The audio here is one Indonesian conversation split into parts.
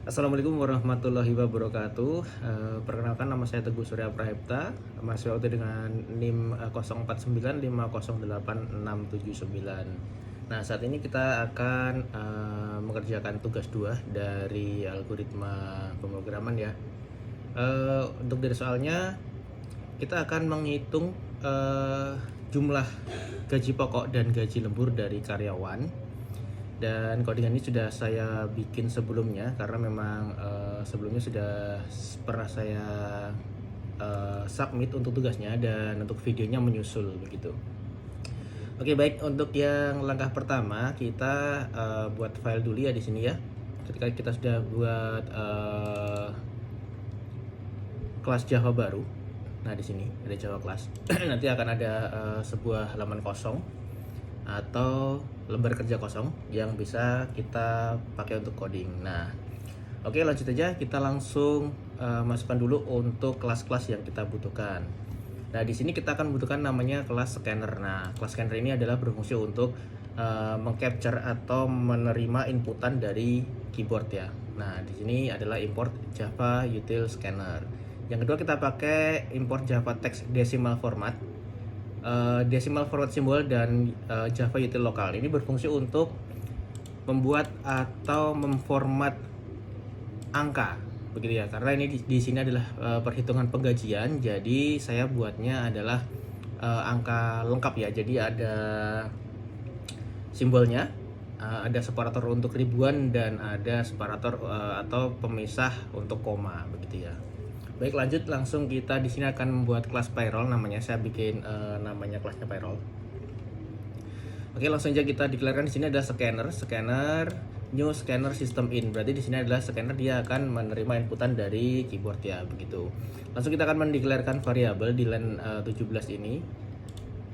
Assalamualaikum warahmatullahi wabarakatuh. Perkenalkan, nama saya Teguh Surya Prahipta, mahasiswa UT dengan NIM 0495086679. Nah, saat ini kita akan mengerjakan tugas 2 dari algoritma pemrograman ya. Untuk dari soalnya, kita akan menghitung jumlah gaji pokok dan gaji lembur dari karyawan. Dan codingan ini sudah saya bikin sebelumnya karena memang sebelumnya sudah pernah saya submit untuk tugasnya dan untuk videonya menyusul begitu. Oke, baik, untuk yang langkah pertama kita buat file dulu ya di sini ya. Ketika kita sudah buat kelas Java baru, nah di sini ada Java class. Nanti akan ada sebuah halaman kosong atau lembar kerja kosong yang bisa kita pakai untuk coding. Nah, oke, lanjut aja, kita langsung masukkan dulu untuk kelas-kelas yang kita butuhkan. Nah, di sini kita akan membutuhkan namanya kelas scanner. Nah, kelas scanner ini adalah berfungsi untuk mengcapture atau menerima inputan dari keyboard ya. Nah, di sini adalah import Java util scanner. Yang kedua, kita pakai import Java text decimal format. Decimal format simbol dan Java util lokal ini berfungsi untuk membuat atau memformat angka begitu ya, karena ini di sini adalah perhitungan penggajian, jadi saya buatnya adalah angka lengkap ya. Jadi ada simbolnya, ada separator untuk ribuan dan ada separator atau pemisah untuk koma begitu ya. Baik, lanjut, langsung kita di sini akan membuat kelas payroll namanya. Saya bikin namanya kelasnya payroll. Oke, langsung aja kita declarekan. Di sini ada scanner new scanner system in. Berarti di sini adalah scanner, dia akan menerima inputan dari keyboard ya begitu. Langsung kita akan mendeklarasikan variabel di line 17 ini.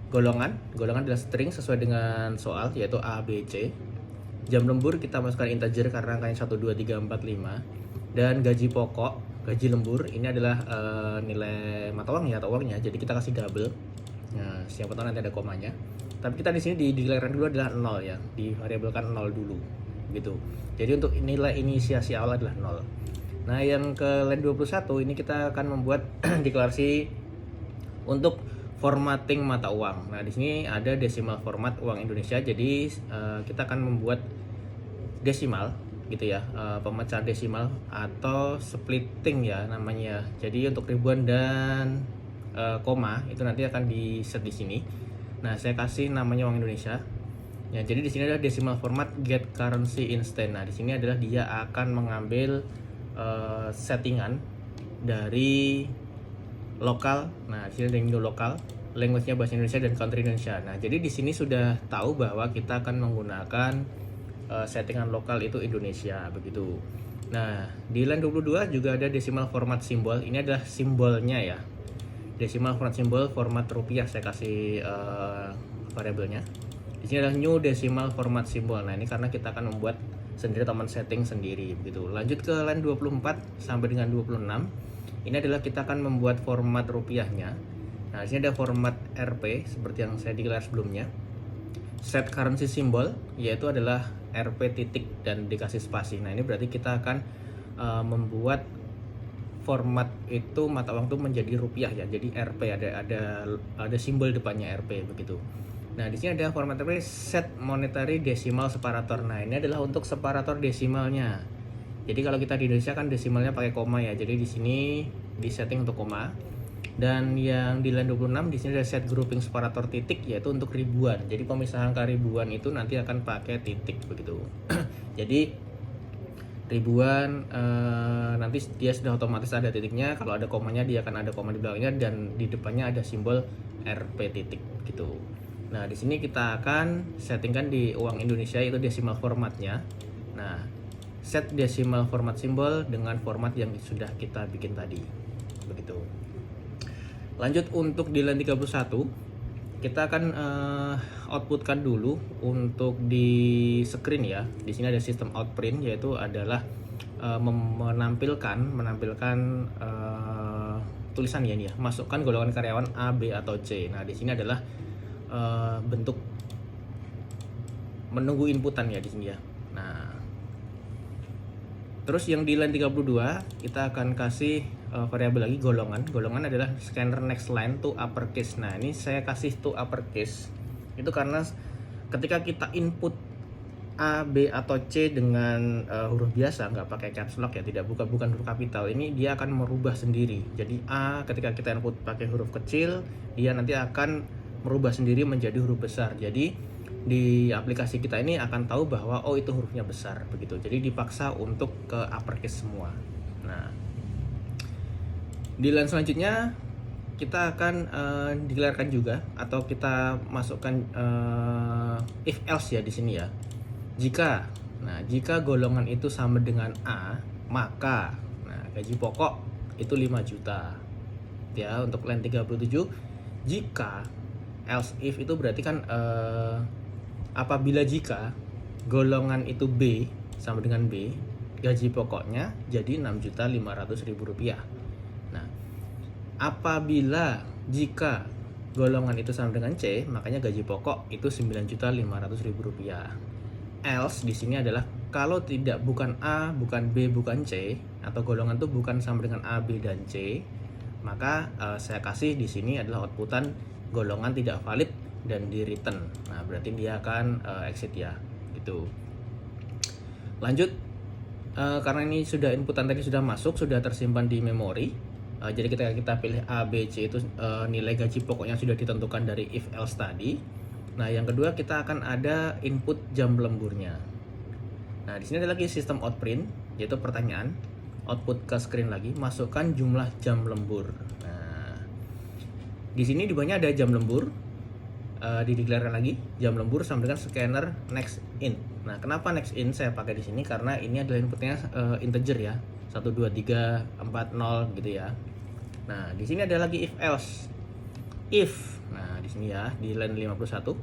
Golongan adalah string sesuai dengan soal, yaitu A, B, C. Jam lembur kita masukkan integer karena angkanya 1, 2, 3, 4, 5. Dan gaji pokok, gaji lembur ini adalah nilai mata uang ya, atau uangnya. Jadi kita kasih double. Nah, siapa tahu nanti ada komanya. Tapi kita di sini dideklarasikan dulu adalah 0 ya, divariabelkan 0 dulu gitu. Jadi untuk nilai inisiasi awal adalah 0. Nah, yang ke line 21 ini kita akan membuat deklarasi untuk formatting mata uang. Nah, di sini ada decimal format uang Indonesia. Jadi kita akan membuat desimal gitu ya, pemecahan desimal atau splitting ya namanya. Jadi untuk ribuan dan koma itu nanti akan di set di sini. Nah, saya kasih namanya uang Indonesia. Ya, jadi di sini ada decimal format get currency instant. Nah, di sini adalah dia akan mengambil settingan dari lokal. Nah, di sini ada new lokal, language-nya bahasa Indonesia dan country Indonesia. Nah, jadi di sini sudah tahu bahwa kita akan menggunakan settingan lokal itu Indonesia begitu. Nah, di line 22 juga ada decimal format simbol. Ini adalah simbolnya ya. Decimal format simbol format rupiah, saya kasih variabelnya. Di sini adalah new decimal format simbol. Nah, ini karena kita akan membuat sendiri, teman setting sendiri begitu. Lanjut ke line 24 sampai dengan 26. Ini adalah kita akan membuat format rupiahnya. Nah, di sini ada format RP seperti yang saya deklarasi sebelumnya. Set currency symbol yaitu adalah RP titik dan dikasih spasi. Nah, ini berarti kita akan membuat format itu mata uang itu menjadi rupiah ya. Jadi RP, ada simbol depannya RP begitu. Nah, di sini ada format RP set monetary decimal separator. Nah, ini adalah untuk separator desimalnya. Jadi kalau kita di Indonesia kan desimalnya pakai koma ya. Jadi di sini di setting untuk koma. Dan yang di line 26 di sini ada set grouping separator titik yaitu untuk ribuan. Jadi pemisahan angka ribuan itu nanti akan pakai titik begitu. Jadi ribuan nanti dia sudah otomatis ada titiknya. Kalau ada komanya dia akan ada koma di belakangnya dan di depannya ada simbol RP titik gitu. Nah, di sini kita akan settingkan di uang Indonesia itu decimal formatnya. Nah, set decimal format simbol dengan format yang sudah kita bikin tadi begitu. Lanjut untuk di line 31 kita akan outputkan dulu untuk di screen ya. Di sini ada sistem outprint, yaitu adalah menampilkan tulisan ya ini ya. Masukkan golongan karyawan A, B atau C. Nah, di sini adalah bentuk menunggu inputan ya di sini ya. Nah, Terus yang di line 32 kita akan kasih variabel lagi golongan. Golongan adalah scanner next line to uppercase. Nah, ini saya kasih to uppercase. Itu karena ketika kita input A, B atau C dengan huruf biasa, nggak pakai caps lock ya, tidak bukan huruf kapital, ini dia akan merubah sendiri. Jadi A ketika kita input pakai huruf kecil, dia nanti akan merubah sendiri menjadi huruf besar. Jadi di aplikasi kita ini akan tahu bahwa oh itu hurufnya besar begitu. Jadi dipaksa untuk ke uppercase semua. Nah, di line selanjutnya kita akan declarekan juga atau kita masukkan if else ya di sini ya. Jika golongan itu sama dengan A, maka gaji pokok itu 5 juta. Ya, untuk line 37 jika else if itu berarti kan apabila jika golongan itu B sama dengan B, gaji pokoknya jadi 6.500.000 rupiah. Nah, apabila jika golongan itu sama dengan C, makanya gaji pokok itu 9.500.000 rupiah. Else di sini adalah kalau tidak bukan A, bukan B, bukan C, atau golongan itu bukan sama dengan A, B, dan C, maka saya kasih di sini adalah outputan golongan tidak valid dan di return. Nah, berarti dia akan exit ya, gitu. Lanjut, karena ini sudah inputan tadi sudah masuk, sudah tersimpan di memori. Jadi ketika kita pilih A, B, C itu nilai gaji pokoknya sudah ditentukan dari if else tadi. Nah, yang kedua kita akan ada input jam lemburnya. Nah, di sini ada lagi sistem outprint, yaitu pertanyaan, output ke screen lagi, masukkan jumlah jam lembur. Nah, di sini di bawahnya ada jam lembur, dideklarasikan lagi jam lembur sama dengan scanner next in. Nah, kenapa next in saya pakai di sini? Karena ini adalah inputnya integer ya, 1, 2, 3, 4, 0 gitu ya. Nah, di sini ada lagi if else. If, nah di sini ya di line 51,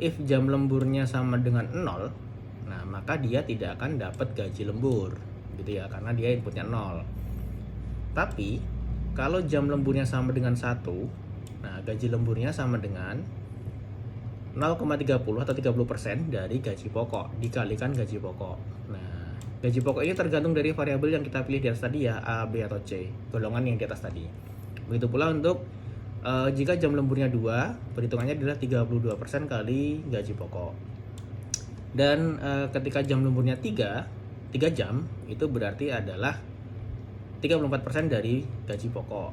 if jam lemburnya sama dengan 0, nah maka dia tidak akan dapat gaji lembur gitu ya, karena dia inputnya 0. Tapi kalau jam lemburnya sama dengan 1, nah gaji lemburnya sama dengan 0,30 atau 30% dari gaji pokok dikalikan gaji pokok. Nah, gaji pokok ini tergantung dari variabel yang kita pilih di atas tadi ya, A, B atau C, golongan yang di atas tadi. Begitu pula untuk jika jam lemburnya 2, perhitungannya adalah 32% kali gaji pokok. Dan ketika jam lemburnya 3 jam, itu berarti adalah 34% dari gaji pokok.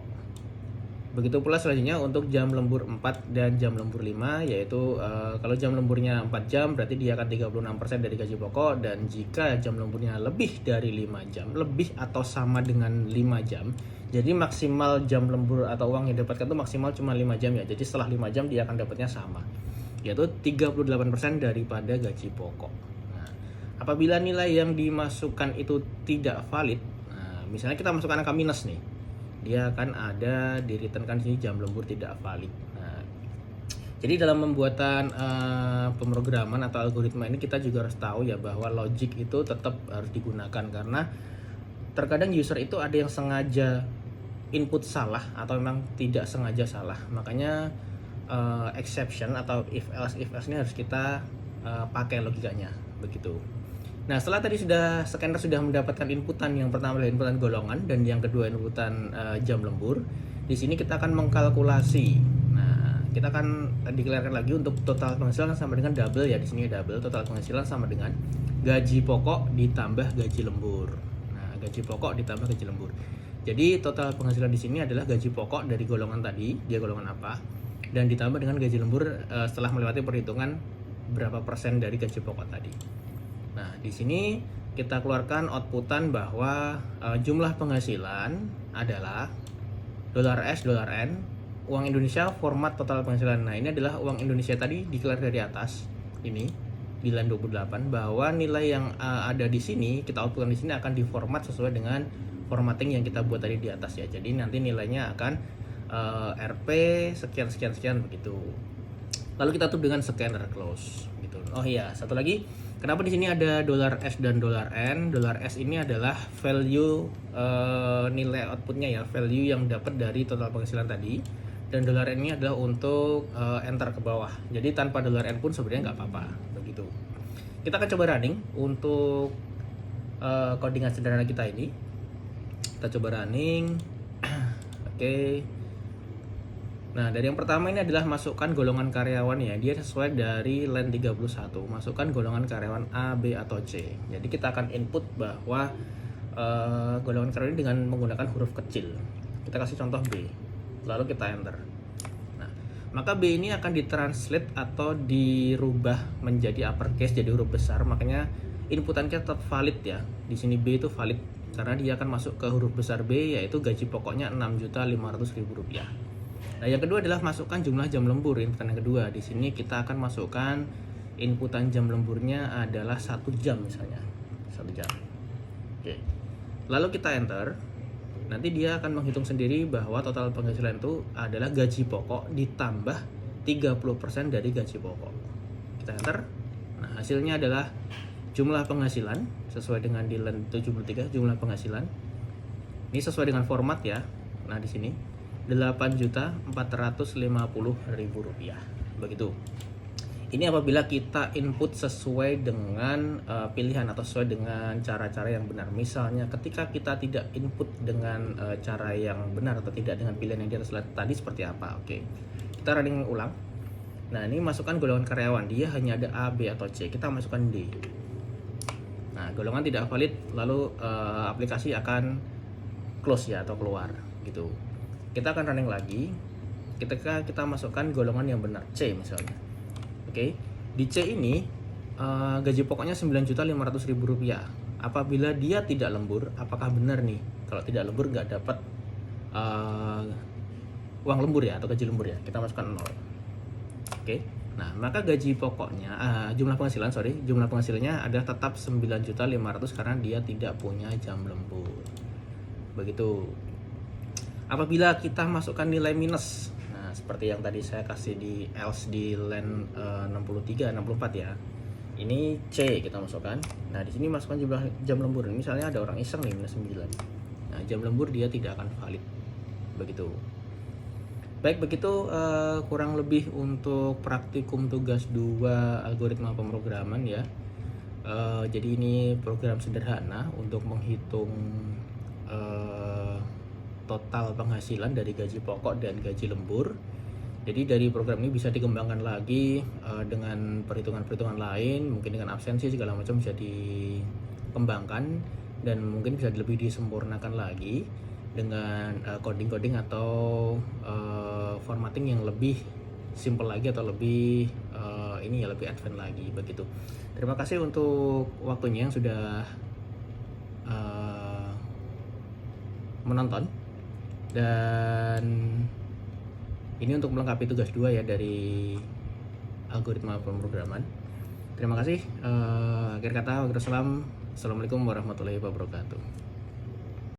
Begitu pula selanjutnya untuk jam lembur 4 dan jam lembur 5, yaitu kalau jam lemburnya 4 jam berarti dia akan 36% dari gaji pokok, dan jika jam lemburnya lebih dari 5 jam, lebih atau sama dengan 5 jam, jadi maksimal jam lembur atau uang yang didapatkan itu maksimal cuma 5 jam ya. Jadi setelah 5 jam dia akan dapatnya sama, yaitu 38% daripada gaji pokok. Nah, apabila nilai yang dimasukkan itu tidak valid, nah, misalnya kita masukkan angka minus nih, dia akan ada di return kan sini jam lembur tidak valid. Nah, jadi dalam pembuatan pemrograman atau algoritma ini kita juga harus tahu ya bahwa logic itu tetap harus digunakan, karena terkadang user itu ada yang sengaja input salah atau memang tidak sengaja salah. Makanya exception atau if else ini harus kita pakai logikanya begitu. Nah, setelah tadi scanner sudah mendapatkan inputan, yang pertama adalah inputan golongan dan yang kedua inputan jam lembur. Di sini kita akan mengkalkulasi. Nah, kita akan deklarasikan lagi untuk total penghasilan sama dengan double ya, di sini double, total penghasilan sama dengan gaji pokok ditambah gaji lembur. Nah, gaji pokok ditambah gaji lembur. Jadi total penghasilan di sini adalah gaji pokok dari golongan tadi, dia golongan apa, dan ditambah dengan gaji lembur setelah melewati perhitungan berapa persen dari gaji pokok tadi. Nah, di sini kita keluarkan outputan bahwa jumlah penghasilan adalah $S, $N, uang Indonesia format total penghasilan. Nah, ini adalah uang Indonesia tadi dikeluarkan dari atas. Ini di line 28 bahwa nilai yang ada di sini kita outputkan di sini akan diformat sesuai dengan formatting yang kita buat tadi di atas ya. Jadi nanti nilainya akan RP sekian begitu. Lalu kita tutup dengan scanner close gitu. Oh iya, satu lagi, kenapa di sini ada $S dan $N? $S ini adalah value nilai outputnya ya, value yang dapat dari total penghasilan tadi, dan $N ini adalah untuk enter ke bawah. Jadi tanpa $N pun sebenarnya nggak apa-apa begitu. Kita akan coba running untuk codingan sederhana kita ini. Kita coba running. Oke. Nah, dari yang pertama ini adalah masukkan golongan karyawan ya. Dia sesuai dari line 31. Masukkan golongan karyawan A, B, atau C. Jadi kita akan input bahwa golongan karyawan ini dengan menggunakan huruf kecil. Kita kasih contoh B. Lalu kita enter. Nah, maka B ini akan ditranslate atau dirubah menjadi uppercase, jadi huruf besar. Makanya inputan kita tetap valid ya. Di sini B itu valid karena dia akan masuk ke huruf besar B, yaitu gaji pokoknya Rp6.500.000. Nah, yang kedua adalah masukkan jumlah jam lembur. Inputan yang kedua di sini kita akan masukkan inputan jam lemburnya adalah 1 jam misalnya, 1 jam. Oke. Lalu kita enter. Nanti dia akan menghitung sendiri bahwa total penghasilan itu adalah gaji pokok ditambah 30% dari gaji pokok. Kita enter. Nah, hasilnya adalah jumlah penghasilan sesuai dengan di line 73, jumlah penghasilan. Ini sesuai dengan format ya. Nah, di sini Rp8.450.000. Begitu. Ini apabila kita input sesuai dengan pilihan atau sesuai dengan cara-cara yang benar. Misalnya ketika kita tidak input dengan cara yang benar atau tidak dengan pilihan yang di atas tadi seperti apa. Oke. Kita running ulang. Nah, ini masukkan golongan karyawan. Dia hanya ada A, B, atau C. Kita masukkan D. Nah, golongan tidak valid, lalu aplikasi akan close ya atau keluar gitu. Kita akan running lagi. Ketika kita masukkan golongan yang benar, C misalnya. Oke. Di C ini gaji pokoknya Rp9.500.000. Apabila dia tidak lembur, apakah benar nih? Kalau tidak lembur nggak dapat uang lembur ya atau gaji lembur ya. Kita masukkan 0. Oke. Nah, maka gaji pokoknya jumlah penghasilannya adalah tetap 9.500.000 karena dia tidak punya jam lembur. Begitu. Apabila kita masukkan nilai minus, nah seperti yang tadi saya kasih di else di line 63, 64 ya. Ini C kita masukkan. Nah, di sini masukkan jumlah jam lembur. Misalnya ada orang iseng nih minus 9. Nah, jam lembur dia tidak akan valid. Begitu. Baik, begitu kurang lebih untuk praktikum tugas 2 algoritma pemrograman ya. Jadi ini program sederhana untuk menghitung total penghasilan dari gaji pokok dan gaji lembur. Jadi dari program ini bisa dikembangkan lagi dengan perhitungan-perhitungan lain, mungkin dengan absensi segala macam bisa dikembangkan dan mungkin bisa lebih disempurnakan lagi dengan coding-coding atau formatting yang lebih simple lagi atau lebih lebih advance lagi begitu. Terima kasih untuk waktunya yang sudah menonton, dan ini untuk melengkapi tugas 2 ya dari algoritma pemrograman. Terima kasih. Akhir kata, wassalamualaikum warahmatullahi wabarakatuh.